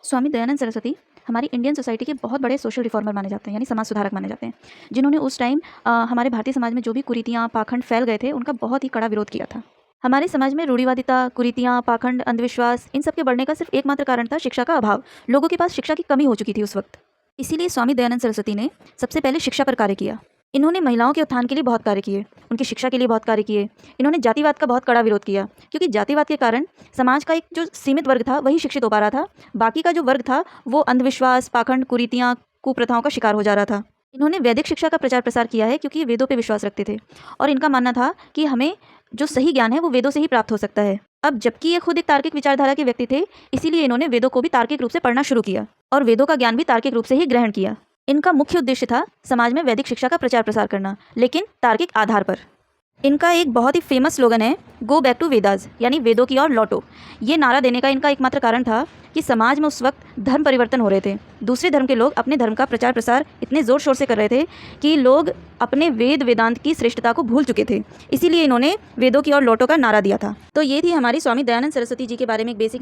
स्वामी दयानंद सरस्वती हमारी Indian society के बहुत बड़े सोशल रिफॉर्मर माने जाते हैं, यानी समाज सुधारक माने जाते हैं, जिन्होंने उस टाइम हमारे भारतीय समाज में जो भी कुरीतियाँ पाखंड फैल गए थे उनका बहुत ही कड़ा विरोध किया था। हमारे समाज में रूढ़िवादिता, कुरीतियाँ, पाखंड, अंधविश्वास इन सब के बढ़ने का सिर्फ एकमात्र कारण था शिक्षा का अभाव। लोगों के पास शिक्षा की कमी हो चुकी थी उस वक्त। इसीलिए स्वामी दयानंद सरस्वती ने सबसे पहले शिक्षा पर कार्य किया। इन्होंने महिलाओं के उत्थान के लिए बहुत कार्य किए, उनकी शिक्षा के लिए बहुत कार्य किए। इन्होंने जातिवाद का बहुत कड़ा विरोध किया, क्योंकि जातिवाद के कारण समाज का एक जो सीमित वर्ग था वही शिक्षित हो पा रहा था, बाकी का जो वर्ग था वो अंधविश्वास, पाखंड, कुरीतियाँ, कुप्रथाओं का शिकार हो जा रहा था। इन्होंने वैदिक शिक्षा का प्रचार प्रसार किया है, क्योंकि ये वेदों पे विश्वास रखते थे और इनका मानना था कि हमें जो सही ज्ञान है वो वेदों से ही प्राप्त हो सकता है। अब जबकि ये खुद एक तार्किक विचारधारा के व्यक्ति थे, इसीलिए इन्होंने वेदों को भी तार्किक रूप से पढ़ना शुरू किया और वेदों का ज्ञान भी तार्किक रूप से ही ग्रहण किया। इनका मुख्य उद्देश्य था समाज में वैदिक शिक्षा का प्रचार प्रसार करना, लेकिन तार्किक आधार पर। इनका एक बहुत ही फेमस स्लोगन है, गो बैक टू वेदास, यानी वेदों की ओर लौटो। ये नारा देने का इनका एकमात्र कारण था कि समाज में उस वक्त धर्म परिवर्तन हो रहे थे। दूसरे धर्म के लोग अपने धर्म का प्रचार प्रसार इतने ज़ोर शोर से कर रहे थे कि लोग अपने वेद वेदांत की श्रेष्ठता को भूल चुके थे। इसीलिए इन्होंने वेदों की ओर लौटो का नारा दिया था। तो ये थी हमारी स्वामी दयानंद सरस्वती जी के बारे में एक बेसिक